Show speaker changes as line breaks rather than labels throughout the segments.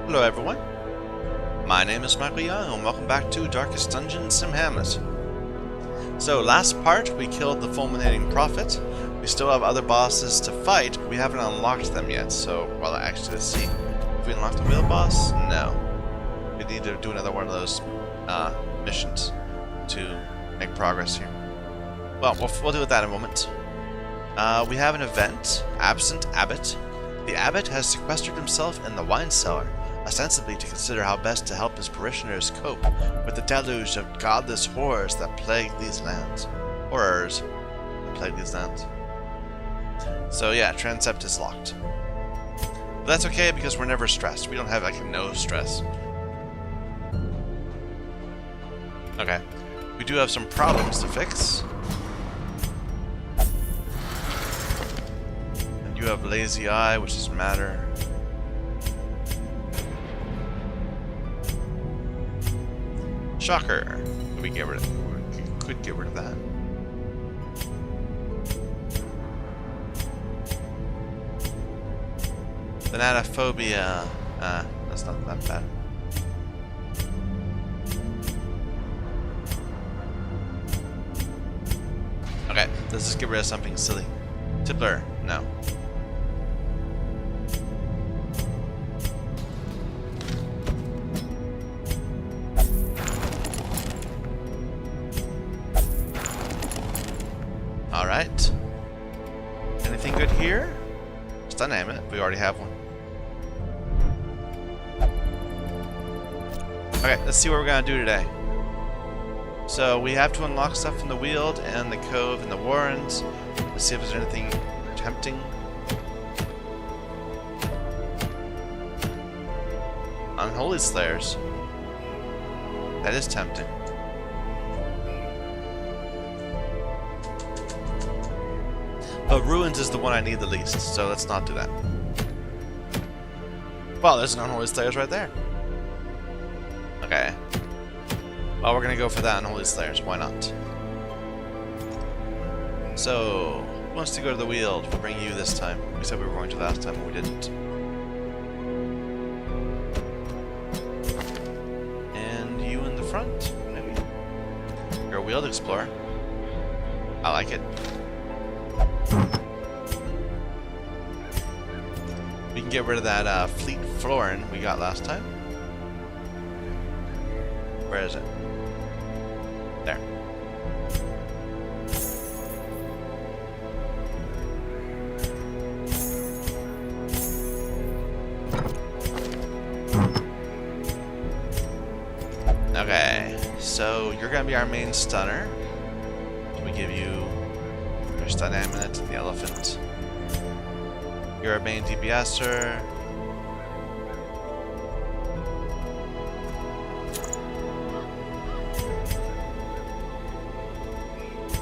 Hello everyone, my name is Michael Young and welcome back to Darkest Dungeon Sim Hamlet. So last part we killed the Fulminating Prophet. We still have other bosses to fight, but we haven't unlocked them yet. So, well actually let's see. Have we unlocked the wheel boss? No. We need to do another one of those missions to make progress here. Well, we'll do that in a moment. We have an event, Absent Abbot. The abbot has sequestered himself in the wine cellar, ostensibly to consider how best to help his parishioners cope with the deluge of godless horrors that plague these lands. Horrors that plague these lands. So yeah, transept is locked. But that's okay because we're never stressed. We don't have like no stress. Okay. We do have some problems to fix. And you have lazy eye, which doesn't matter. Shocker. We get rid of. We could get rid of that. Thanatophobia. That's not that bad. Okay, let's just get rid of something silly. Tippler, no. Alright. Anything good here? Stun amulet, we already have one. Okay, let's see what we're gonna do today. So we have to unlock stuff in the Weald and the Cove and the Warrens. Let's see if there's anything tempting. Unholy Slayers. That is tempting. But Ruins is the one I need the least, so let's not do that. Well, there's an Unholy Slayers right there. Okay. Well, we're gonna go for that Unholy Slayers, why not? So, who wants to go to the Weald? We'll bring you this time. We said we were going to last time, but we didn't. And you in the front, maybe? You're a Weald Explorer. I like it. We can get rid of that Fleet Florin we got last time. Where is it? There. Okay, so you're gonna be our main stunner. So we give you your stun amulet, the elephant. You're our main DPSer.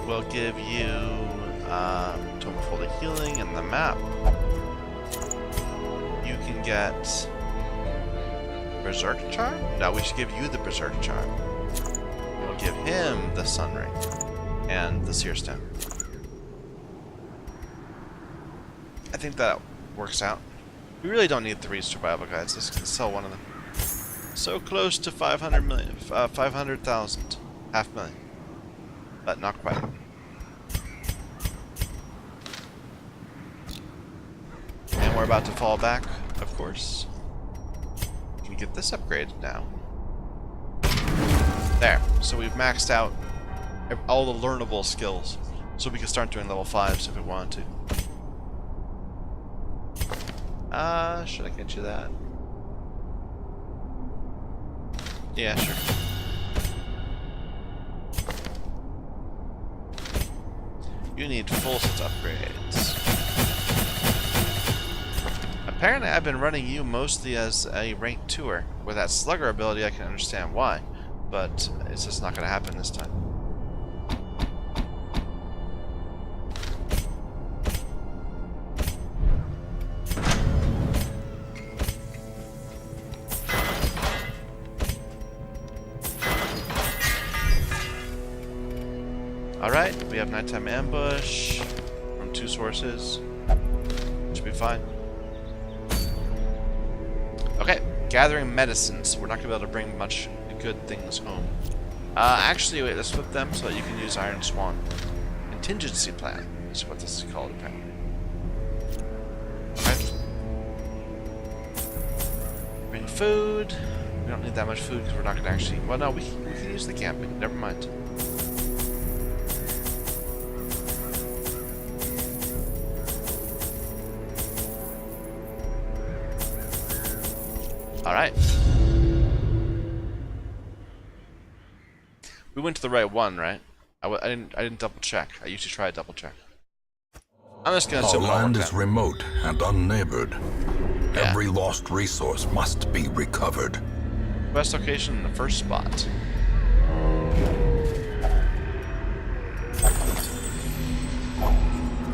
We'll give you Tome of Holy Healing and the map. You can get Berserk Charm? No, we should give you the Berserk Charm. We'll give him the Sun Ring and the Seer Stone. I think that works out. We really don't need 3 survival guides. Let's sell one of them. So close to 500 million, 500,000, 500,000. But not quite. And we're about to fall back, of course. We can get this upgraded now. There. So we've maxed out all the learnable skills. So we can start doing level 5s if we want to. Should I get you that? Yeah, sure. You need full set upgrades. Apparently I've been running you mostly as a ranked 2er. With that slugger ability I can understand why, but it's just not going to happen this time. Alright, we have Nighttime Ambush from 2 sources. Should be fine. Okay, Gathering medicines. We're not going to be able to bring much good things home. Actually, wait, let's flip them so that you can use Iron Swan. Contingency plan is what this is called, apparently. Okay. Bring food. We don't need that much food because we're not going to actually... Well, no, we can use the camping. Never mind. Alright. We went to the right one, right? I didn't double check. I usually try to double check. I'm just gonna
Our land is remote and unneighbored.
Yeah.
Every lost resource must be recovered.
Best location in the first spot.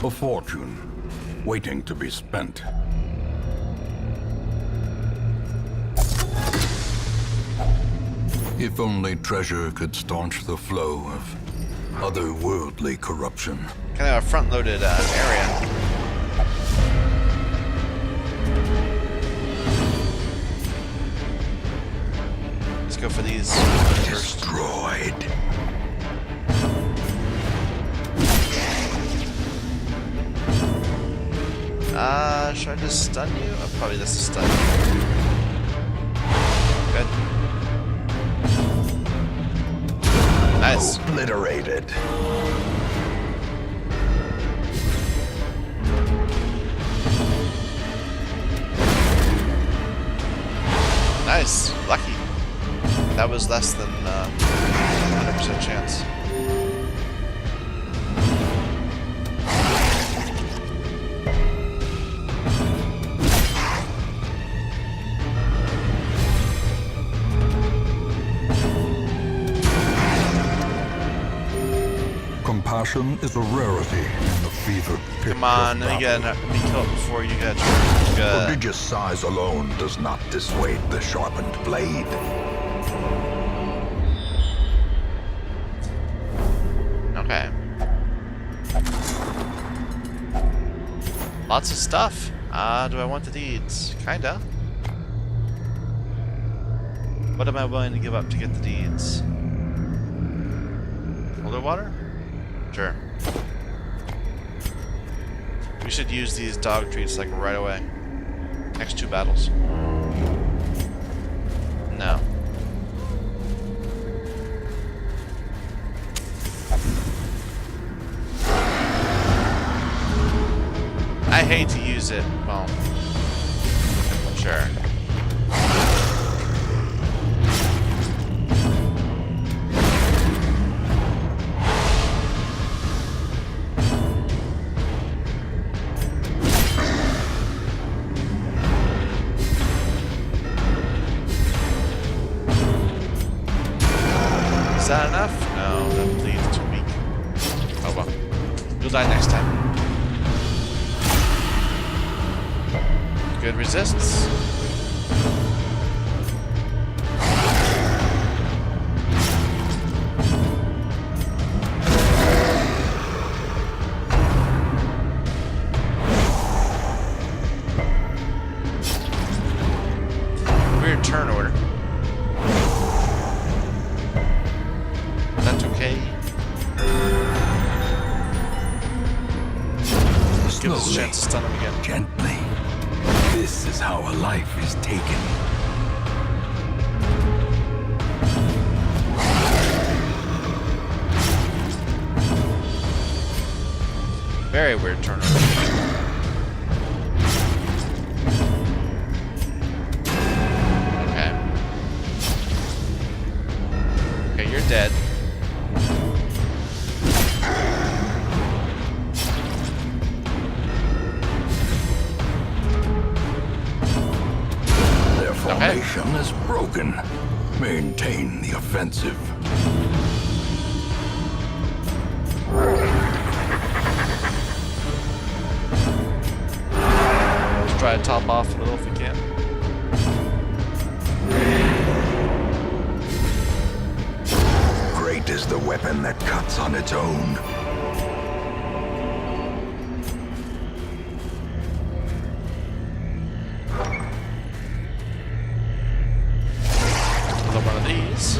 A fortune, waiting to be spent. If only treasure could staunch the flow of otherworldly corruption.
Kind of a front-loaded area. Let's go for these first.
Destroyed.
Should I just stun you? Oh, probably just stun you. Good. Nice.
Obliterated.
Nice. Lucky. That was less than 100% chance.
Compassion is a rarity in the fevered pit.
Come on, let me kill it before you get good.
Prodigious size alone does not dissuade the sharpened blade.
Okay. Lots of stuff. Do I want the deeds? Kinda. What am I willing to give up to get the deeds? Colder water? Sure. We should use these dog treats like right away. Next 2 battles. No. I hate to use it. Well, sure. Is that enough? No, that bleed's too weak. Oh well. You'll die next time. Good resists. Weird turn order. That's okay. Give us a chance to stun him again.
Gently. This is how a life is taken.
Very weird turn order. Okay. Okay, you're dead.
Formation is broken. Maintain the offensive.
Let's try to top off a little if we can.
Great is the weapon that cuts on its own.
Nice.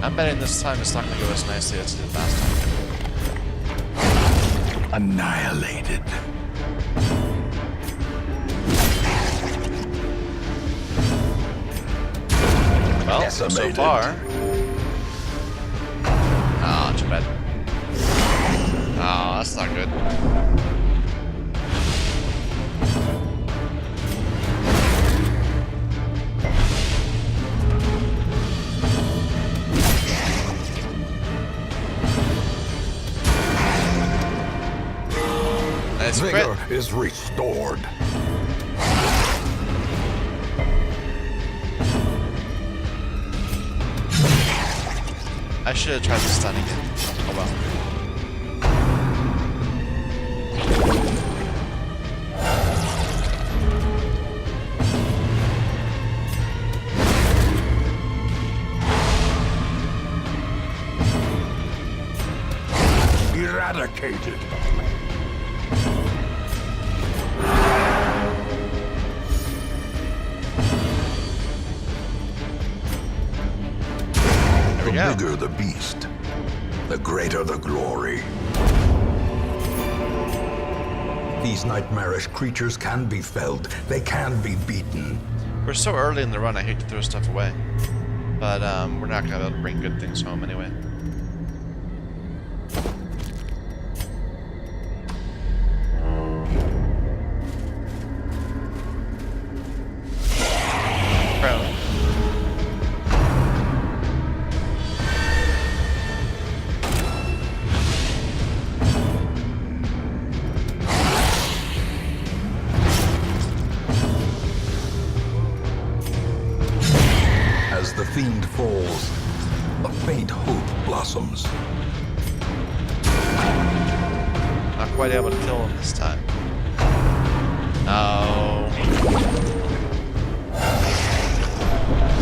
I'm betting this time it's not going to go as nicely as it did last time.
Annihilated.
Well, so
Decimated.
far... Ah, too bad. Oh, that's not good. Nice crit.
Vigor is restored.
I should have tried to stun again. Oh well.
Eradicated.
There we
The
go.
bigger the beast, the greater the glory. These nightmarish creatures can be felled. They can be beaten.
We're so early in the run, I hate to throw stuff away. But we're not going to be able to bring good things home anyway. Prone.
As the fiend falls, a faint hope blossoms.
Not quite able to kill him this time. No.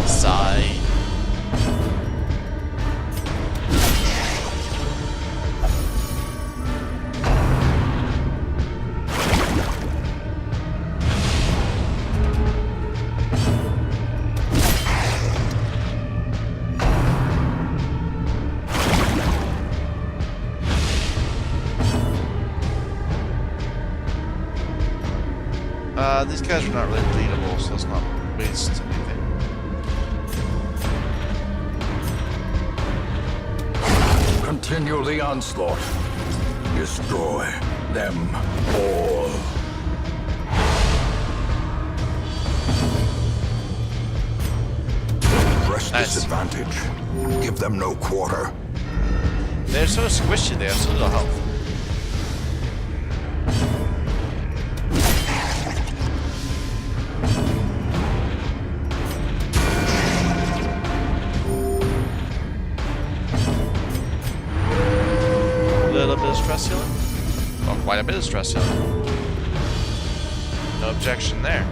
Sigh. These guys are not really bleedable, so let's not waste anything.
Continue the onslaught. Destroy them all. Press
Nice.
disadvantage. Give them no quarter.
They're so squishy, they have so little health. Stress healing? Well, quite a bit of stress healing. No objection there.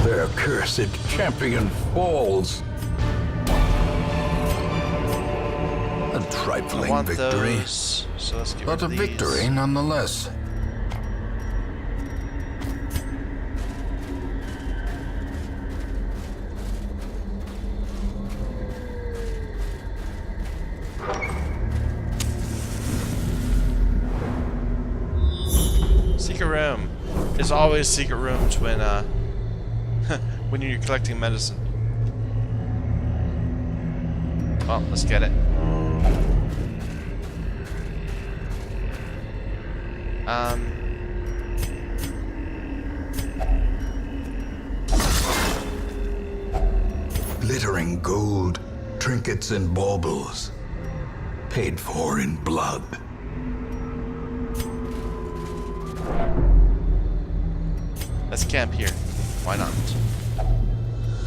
Their cursed champion falls. A
I
trifling
want
victory,
those, so let's get
but a
rid of these.
victory nonetheless.
Secret room. There's always secret rooms when when you're collecting medicine. Well, let's get it.
Glittering gold, trinkets and baubles, paid for in blood.
Let's camp here. Why not?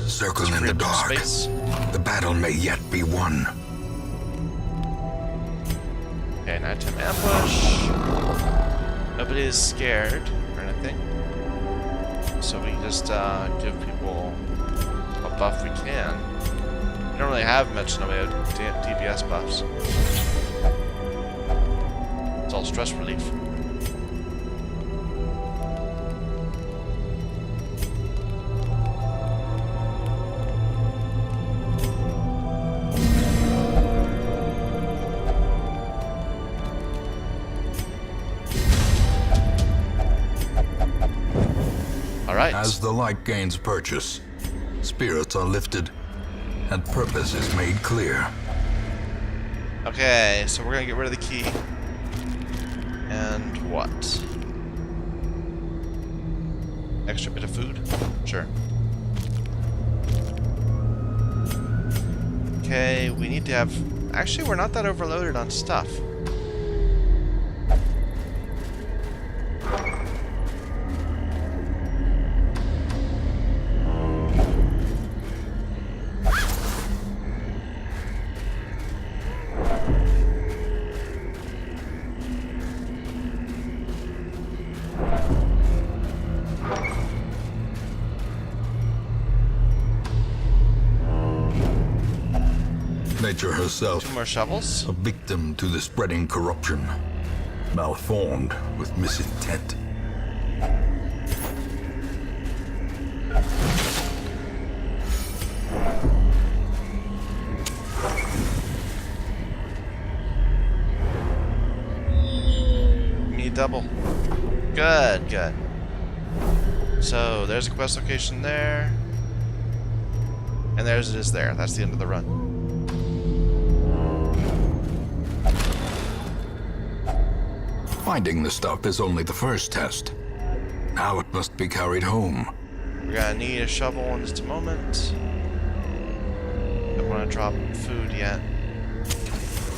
Circle
Let's
in
free
the
up some
dark.
space.
The battle may yet be won.
Okay, nighttime ambush. Nobody is scared or anything. So we just give people a buff we can. We don't really have much in the way of DPS buffs. It's all stress relief. Alright.
As the light gains purchase, spirits are lifted, and purpose is made clear.
Okay, so we're gonna get rid of the key. And what? Extra bit of food? Sure. Okay, we need to have... Actually, we're not that overloaded on stuff.
Nature herself,
2 more shovels?
a victim to the spreading corruption, malformed with misintent.
Me double. Good, good. So, there's a quest location there. And there's it is there. That's the end of the run.
Finding the stuff is only the first test. Now it must be carried home.
We're gonna need a shovel in just a moment. Don't want to drop food yet.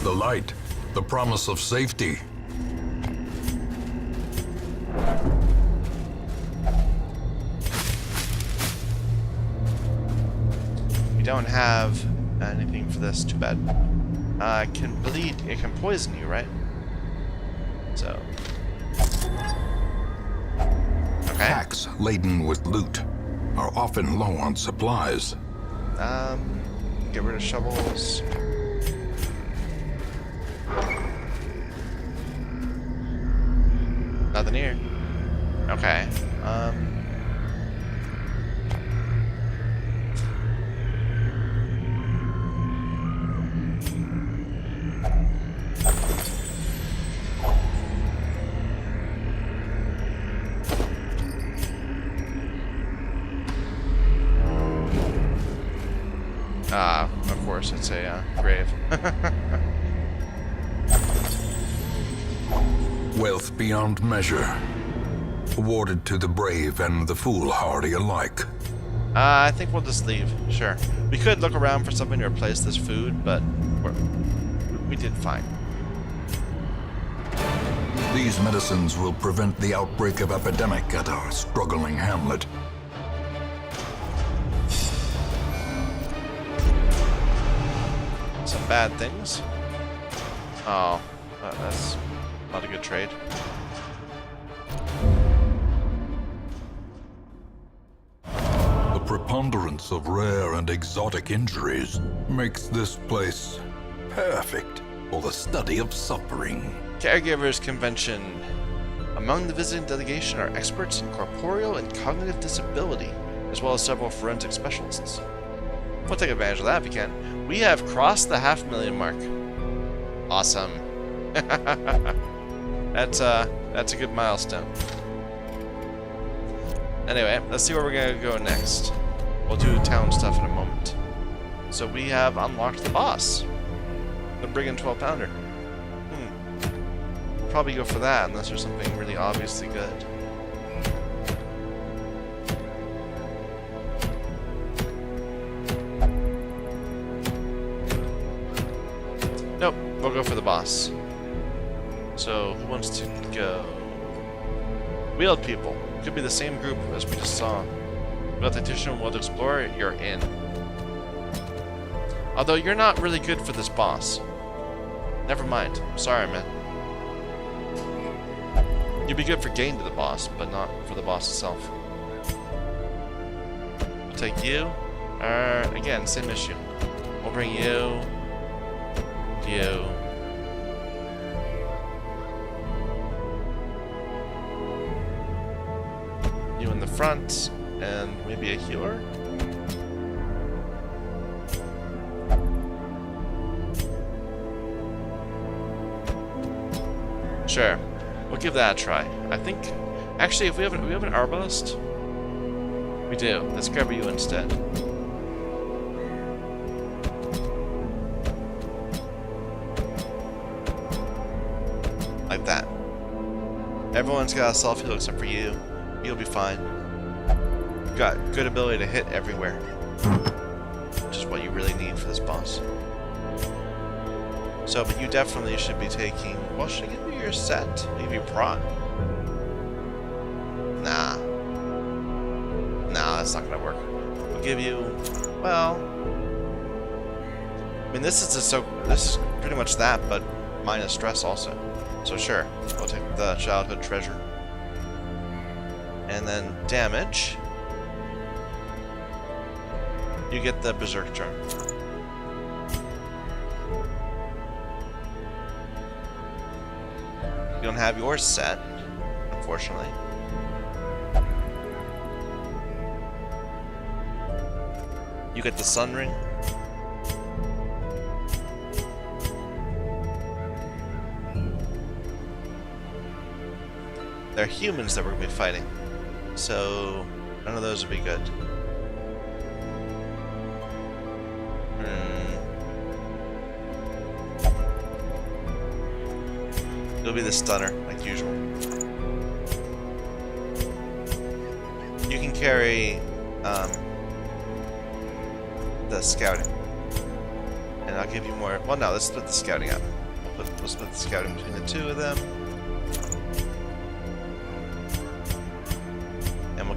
The light, the promise of safety.
We don't have anything for this. Too bad. It can bleed. It can poison you, right? So. Okay.
Packs laden with loot are often low on supplies.
Get rid of shovels. Nothing here. Okay. Of course, it's a grave.
Wealth beyond measure, awarded to the brave and the foolhardy alike.
I think we'll just leave. Sure. We could look around for something to replace this food, but we did fine.
These medicines will prevent the outbreak of epidemic at our struggling hamlet.
Some bad things. Oh, that's not a good trade.
The preponderance of rare and exotic injuries makes this place perfect for the study of suffering.
Caregivers Convention. Among the visiting delegation are experts in corporeal and cognitive disability, as well as several forensic specialists. We'll take advantage of that if we can. We have crossed the 500,000 mark. Awesome. That's a good milestone. Anyway, let's see where we're gonna go next. We'll do town stuff in a moment. So we have unlocked the boss, the Brigand 12-pounder. Probably go for that unless there's something really obviously good. Nope, we'll go for the boss. So, who wants to go? Wheeled people. Could be the same group as we just saw. Wheeled Tactician, Wheeled Explorer, you're in. Although you're not really good for this boss. Never mind. Sorry, man. You'd be good for getting to the boss, but not for the boss itself. We'll take you. Again, same issue. We'll bring you. You. You in the front, and maybe a healer? Sure. We'll give that a try. I think, actually, if we have an arbalist, We do. Let's grab you instead. Like that. Everyone's got a self-heal except for you. You'll be fine. You've got good ability to hit everywhere. Which is what you really need for this boss. So, but you definitely should be taking... Well, should I give you your set? I'll give you prod. Nah. Nah, that's not gonna work. We'll give you... Well... I mean, this is pretty much that, but minus stress also. So sure, we'll take the childhood treasure. And then damage. You get the berserk charm. You don't have yours set, unfortunately. You get the sun ring. They're humans that we're going to be fighting, so none of those would be good. It'll be the stunner, like usual. You can carry the scouting, and I'll give you more. Well, no, let's split the scouting up. We'll split the scouting between the two of them.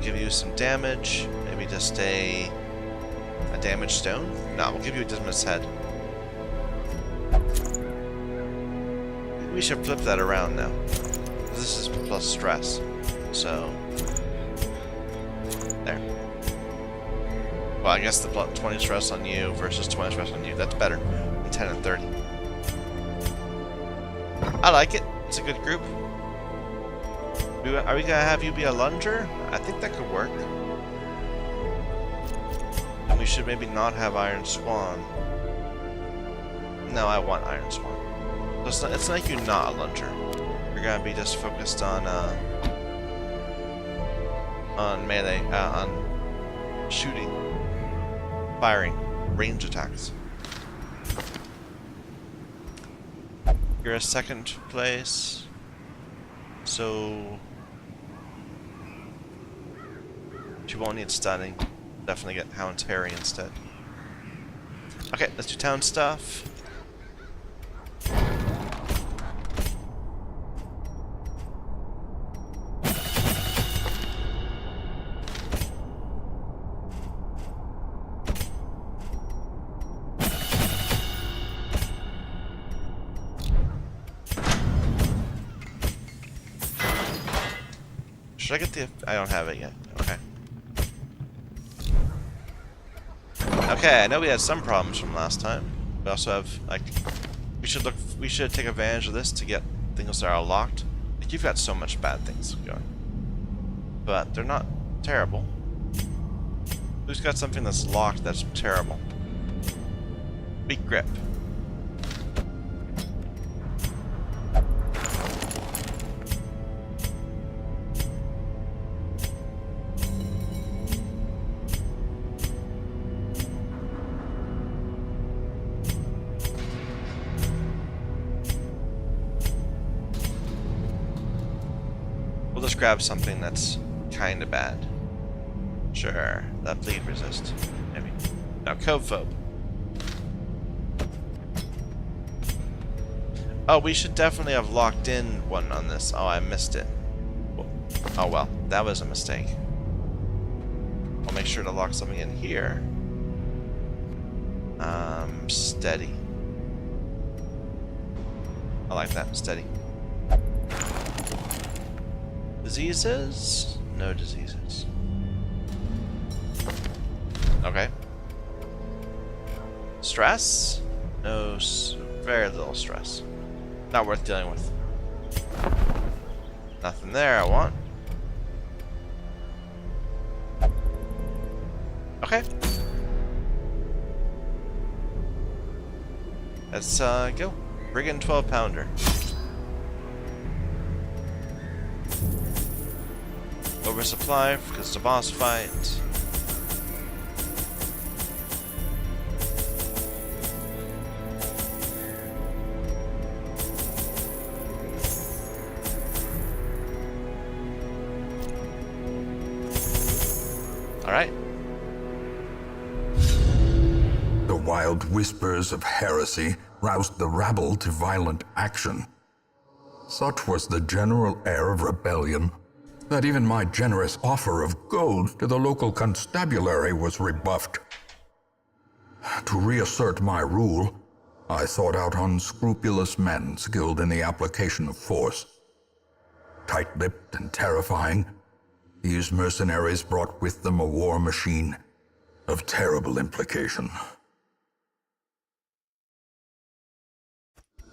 Give you some damage, maybe just a damage stone. No, we'll give you a Dismas head. We should flip that around now. This is plus stress, so there. Well, I guess the plus 20 stress on you versus 20 stress on you. That's better than 10 and 30. I like it. It's a good group. Are we gonna have you be a lunger? I think that could work. And we should maybe not have Iron Swan. No, I want Iron Swan. So it's not like you're not a lunger. You're gonna be just focused on melee, on shooting, firing, range attacks. You're a second place, so. You won't need stunning. Definitely get Hound's Harry instead. Okay, let's do town stuff. Should I get the... I don't have it yet. Okay. Okay, I know we had some problems from last time. We also have, like, we should take advantage of this to get things that are locked. Like, you've got so much bad things going. But they're not terrible. Who's got something that's locked that's terrible? Weak grip. Let's grab something that's kind of bad. Sure, that bleed resist. Maybe. Now, Cove Phobe. Oh, we should definitely have locked in one on this. Oh, I missed it. Oh well, that was a mistake. I'll make sure to lock something in here. Steady. I like that, steady. Diseases? No diseases. Okay. Stress? No, very little stress. Not worth dealing with. Nothing there I want. Okay. Let's go. Brigand 12-pounder. Oversupply because it's a boss fight. Alright.
The wild whispers of heresy roused the rabble to violent action. Such was the general air of rebellion that even my generous offer of gold to the local constabulary was rebuffed. To reassert my rule, I sought out unscrupulous men skilled in the application of force. Tight-lipped and terrifying, these mercenaries brought with them a war machine of terrible implication.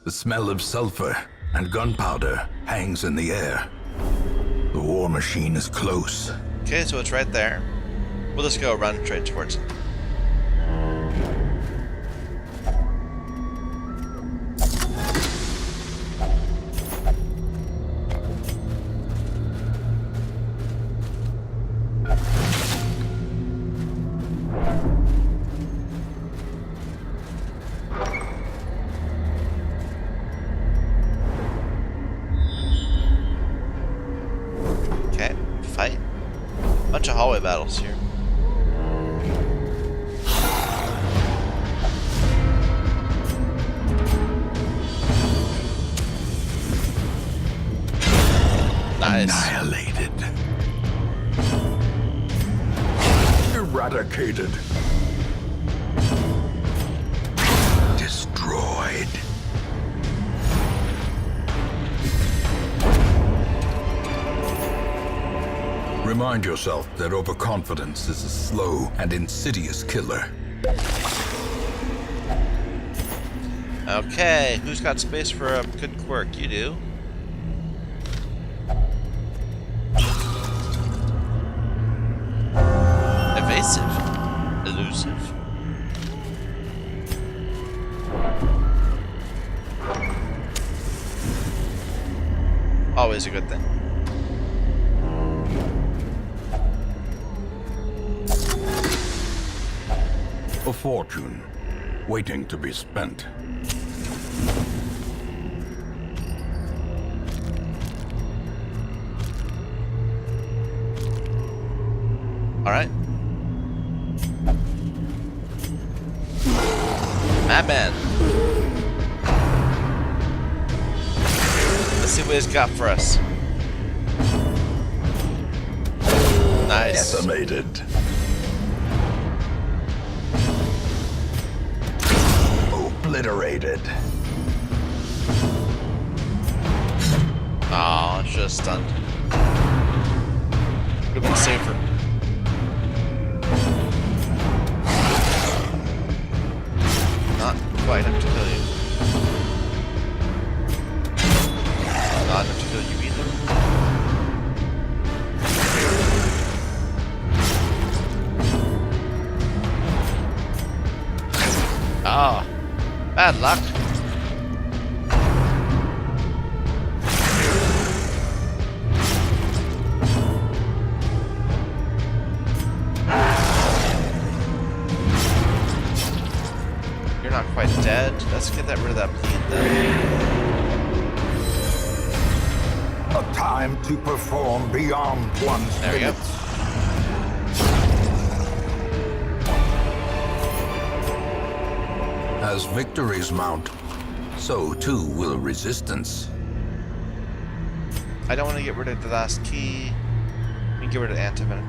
The smell of sulfur and gunpowder hangs in the air. The war machine is close.
Okay, so it's right there. We'll just go run straight towards it. Okay, fight. Bunch of hallway battles here. Nice.
Annihilated. Eradicated. Destroyed. Remind yourself that overconfidence is a slow and insidious killer.
Okay, who's got space for a good quirk? You do. Evasive. Elusive. Always a good thing.
A fortune, waiting to be spent.
Alright. Madman. Let's see what he's got for us. Nice.
Decimated. Obliterated.
Aw, it's just stunned. Would have been safer. Not quite enough to kill you. Not enough to kill you either. Ah, bad luck. You're not quite dead. Let's get rid of that bleed then.
A time to perform beyond one's
There we go.
limits. As victories mount, so too will resistance.
I don't want to get rid of the last key. We can get rid of antivenom.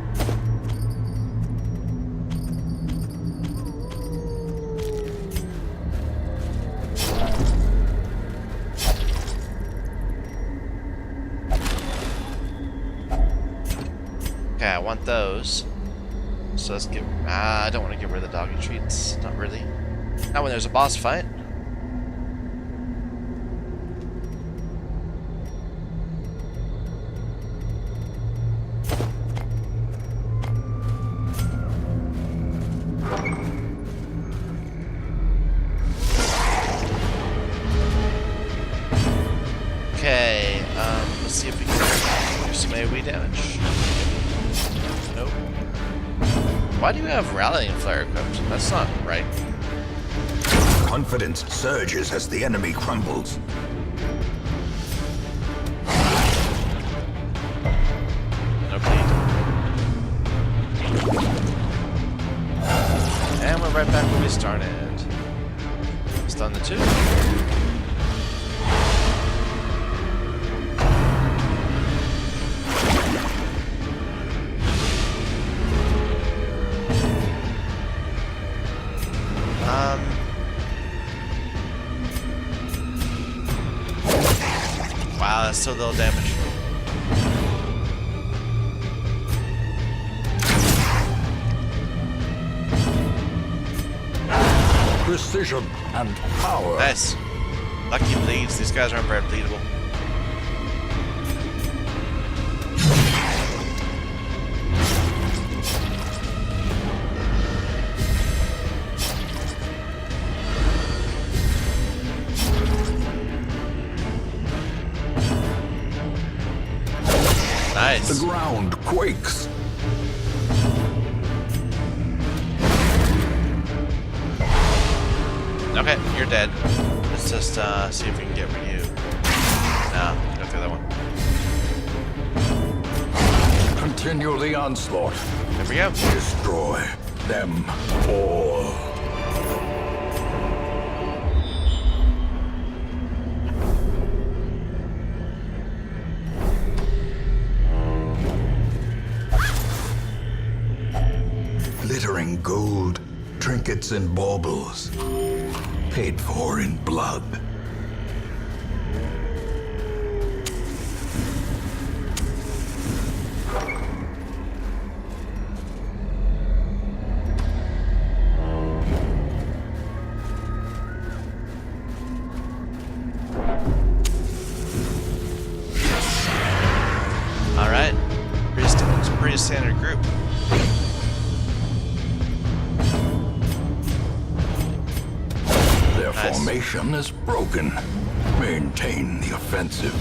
Okay, I want those. So let's get. I don't want to get rid of the doggy treats. Not really. Not when there's a boss fight. Okay, let's see if we can do some AoE damage. Nope. Why do you have Rallying Flare equipped? That's not right.
Confidence surges as the enemy crumbles.
No bleed. right back where we started. Stun the 2. Wow, that's so little damage.
Precision and power.
Nice. Lucky bleeds. These guys aren't very bleedable. Nice.
The ground quakes.
Okay, you're dead. Let's just see if we can get you. No, go through that one.
Continue the onslaught.
There we go.
Destroy them all. Glittering gold, trinkets and baubles, paid for in blood.
Alright. Pretty standard group.
Their
Nice.
formation is broken. Maintain the offensive.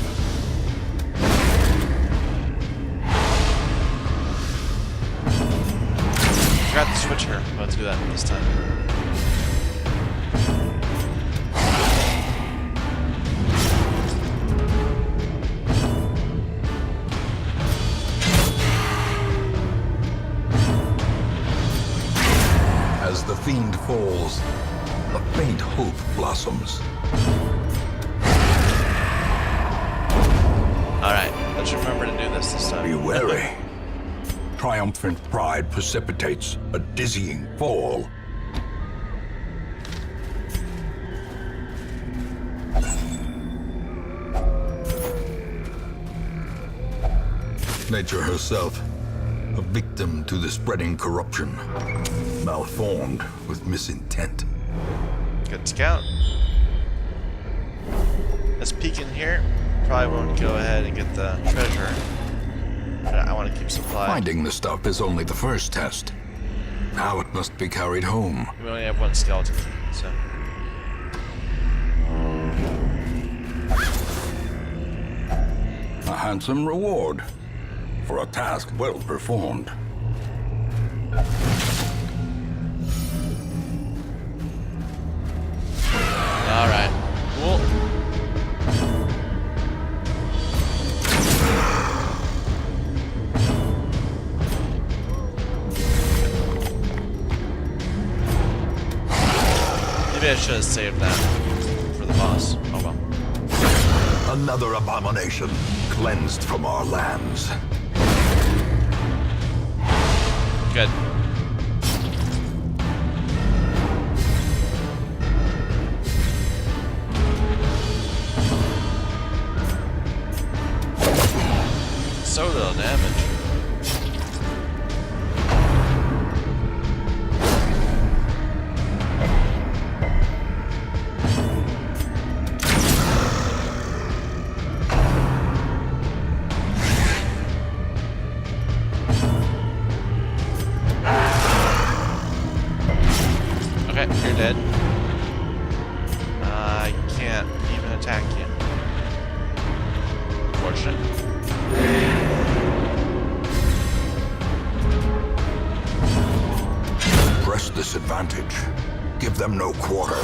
Forgot to switch her. Let's do that this time.
As the fiend falls, a faint hope blossoms.
Alright, let's remember to do this
Be
time.
wary. Triumphant pride precipitates a dizzying fall. Nature herself, a victim to the spreading corruption, malformed with misintent.
Good scout. Let's peek in here. Probably won't go ahead and get the treasure. I want to keep supply.
Finding the stuff is only the first test. Now it must be carried home.
We only have one skeleton key, so.
A handsome reward for a task well performed.
Alright. Cool. Maybe I should have saved that for the boss. Oh well.
Another abomination cleansed from our lands.
Good. So little damage. Okay, you're dead. I can't even attack you. Unfortunate.
Press this advantage. Give them no quarter.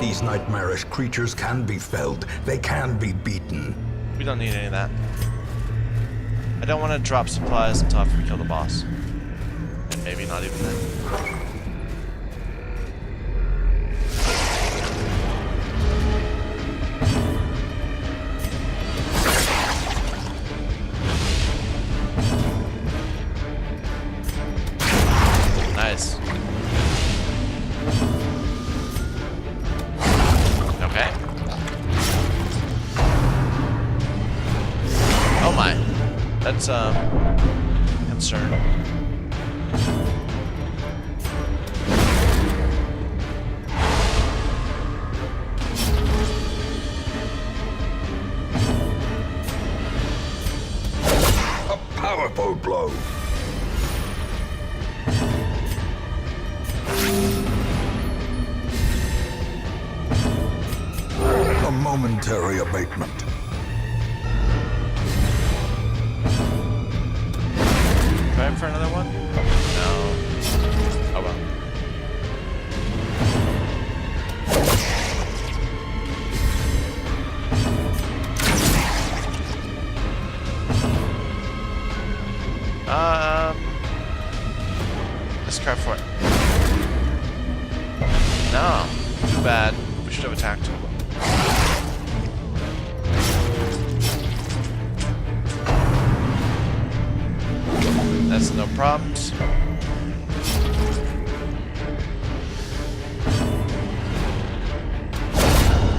These nightmarish creatures can be felled. They can be beaten.
We don't need any of that. I don't want to drop supplies until after we kill the boss. And maybe not even then. Nice. Okay. Oh my. That's concern.
A powerful blow. A momentary abatement.
Try for another one? No. Oh well. Let's try for it. No. Too bad. We should have attacked. That's no problems.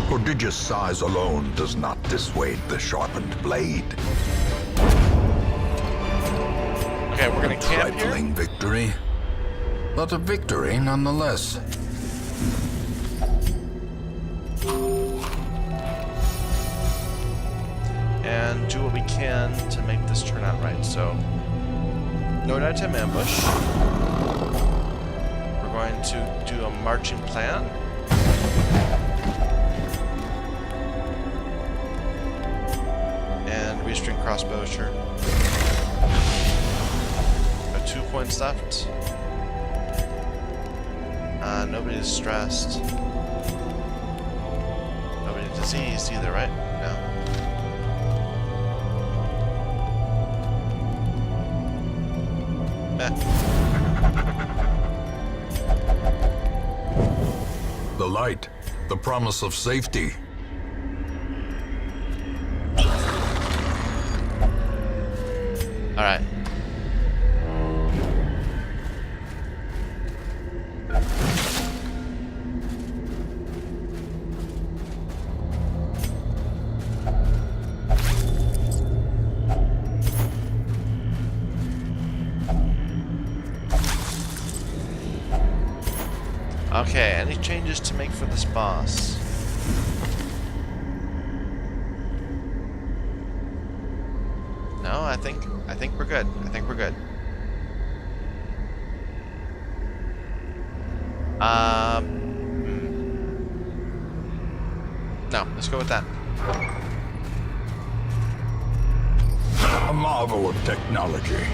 Prodigious size alone does not dissuade the sharpened blade.
Okay, we're gonna camp here.
Trifling victory, but a victory nonetheless.
And do what we can to make this turn out right. So, no nighttime ambush. We're going to do a marching plan. And restring crossbow, sure. Got 2 points left. Nobody's stressed. Nobody's diseased either, right? No.
The light, the promise of safety.
All right. Okay, any changes to make for this boss? No, I think we're good. I think we're good. No, let's go with that.
A marvel of technology.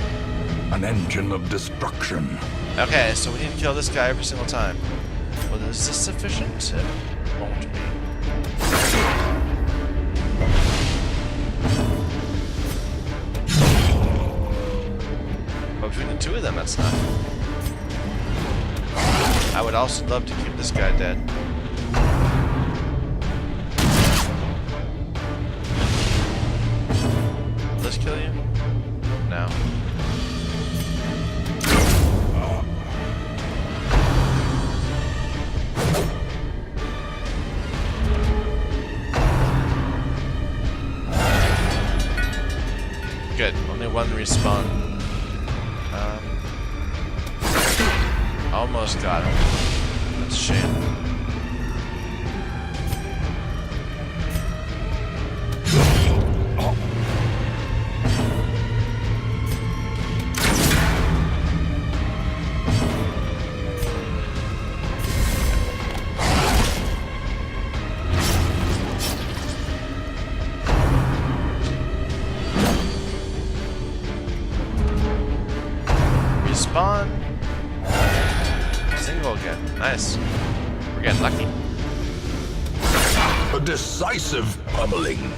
An engine of destruction.
Okay, so we need to kill this guy every single time. Well, is this sufficient? It won't be. But between the two of them, that's not. I would also love to keep this guy dead. Let's kill you? No. Good. Only one respawn. Almost got him. That's a shame. Respawn. Single again. Nice. We're getting lucky.
A decisive pummeling.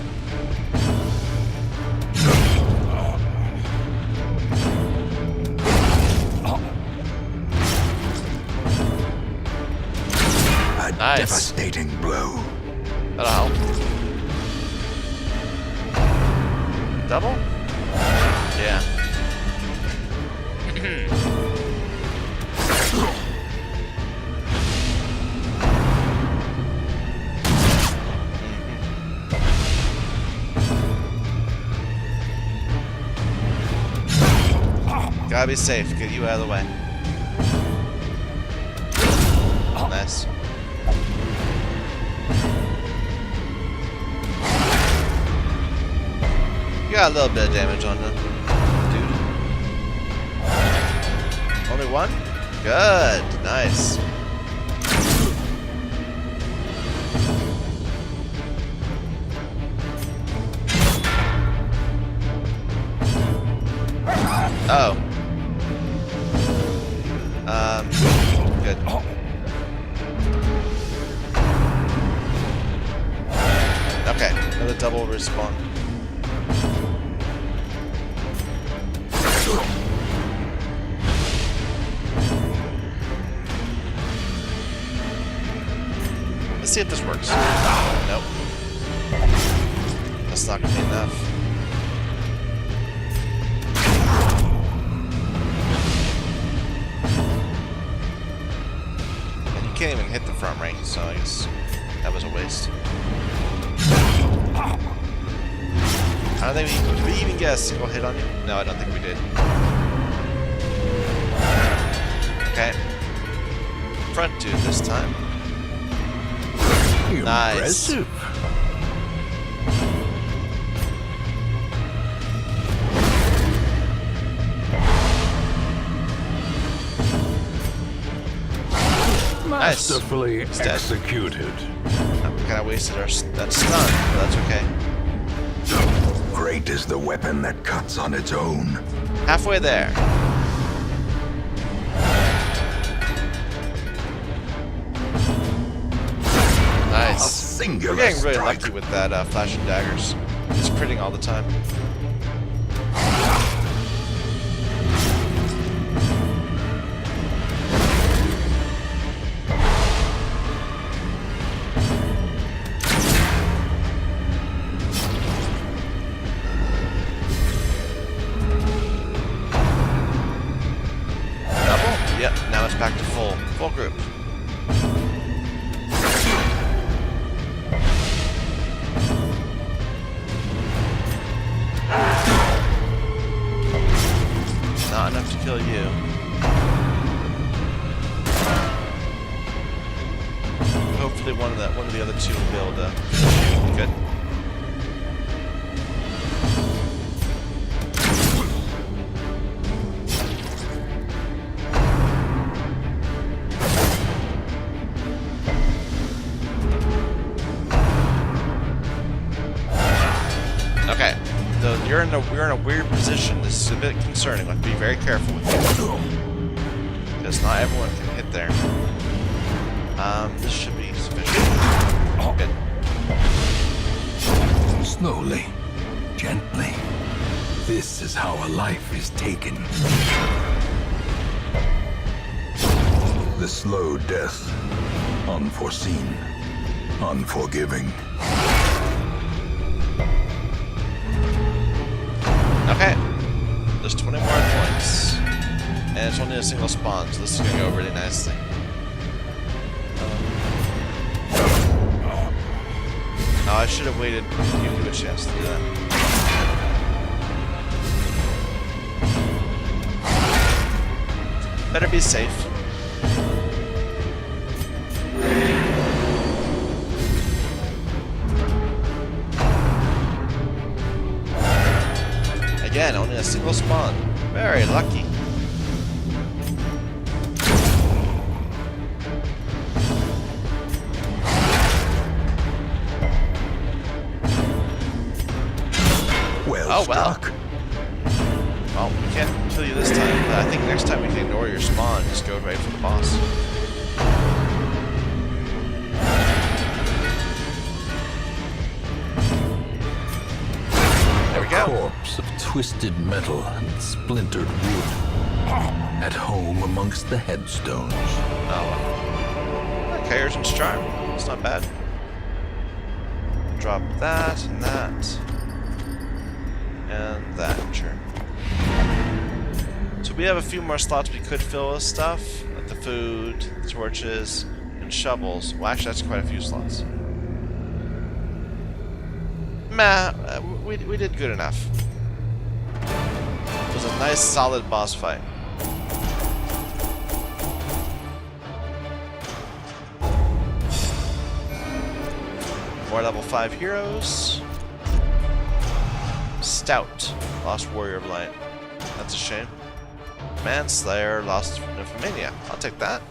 Gotta be safe. Get you out of the way. Nice. You got a little bit of damage on them, dude. Only one? Good. Nice. Oh. Good. Okay, another double respawn. Let's see if this works. Nope. That's not gonna be enough. Can't even hit the front rank, so I guess that was a waste. I don't think did we even get a single hit on you? No, I don't think we did. Okay. Front dude this time. Nice.
Impressive.
Nice.
Masterfully executed.
We kind of wasted that stun, but that's okay.
Great is the weapon that cuts on its own.
Halfway there. Nice.
A singular
We're getting really
strike.
lucky with that flashing daggers. It's critting all the time. Yep, now it's back to full group. Not enough to kill you. Hopefully one of the other two will be able to finish you. Good. Okay, so we're in a weird position. This is a bit concerning. Let's be very careful with you, because not everyone can hit there. This should be sufficient. Good.
Slowly, gently. This is how a life is taken. The slow death, unforeseen, unforgiving.
Okay, there's 20 more points, and it's only a single spawn, so this is gonna go really nicely. Oh, I should have waited to give you a chance to do that. Better be safe. Again, only a single spawn. Very lucky.
Well struck.
Well, we can't kill you this time, but I think next time we can ignore your spawn and just go right for the boss. There we go.
Corpse of twisted metal and splintered wood. At home amongst the headstones.
Oh, well. Charism's charm. It's not bad. Drop that and that. And that, sure. So we have a few more slots we could fill with stuff, like the food, the torches, and shovels. Well, actually, that's quite a few slots. We did good enough. Was it Nice solid boss fight. More level 5 heroes. Stout, Lost Warrior of Light. That's a shame. Manslayer, Lost Nymphomania. I'll take that.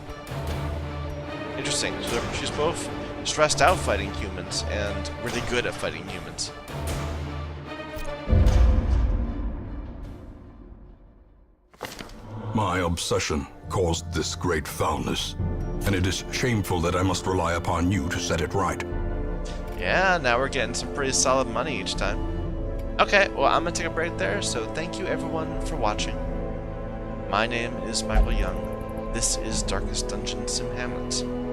Interesting. So she's both stressed out fighting humans and really good at fighting humans.
My obsession caused this great foulness, and it is shameful that I must rely upon you to set it right.
Yeah, now we're getting some pretty solid money each time. Okay, well, I'm gonna take a break there, so thank you everyone for watching. My name is Michael Young. This is Darkest Dungeon Sim Hamlet.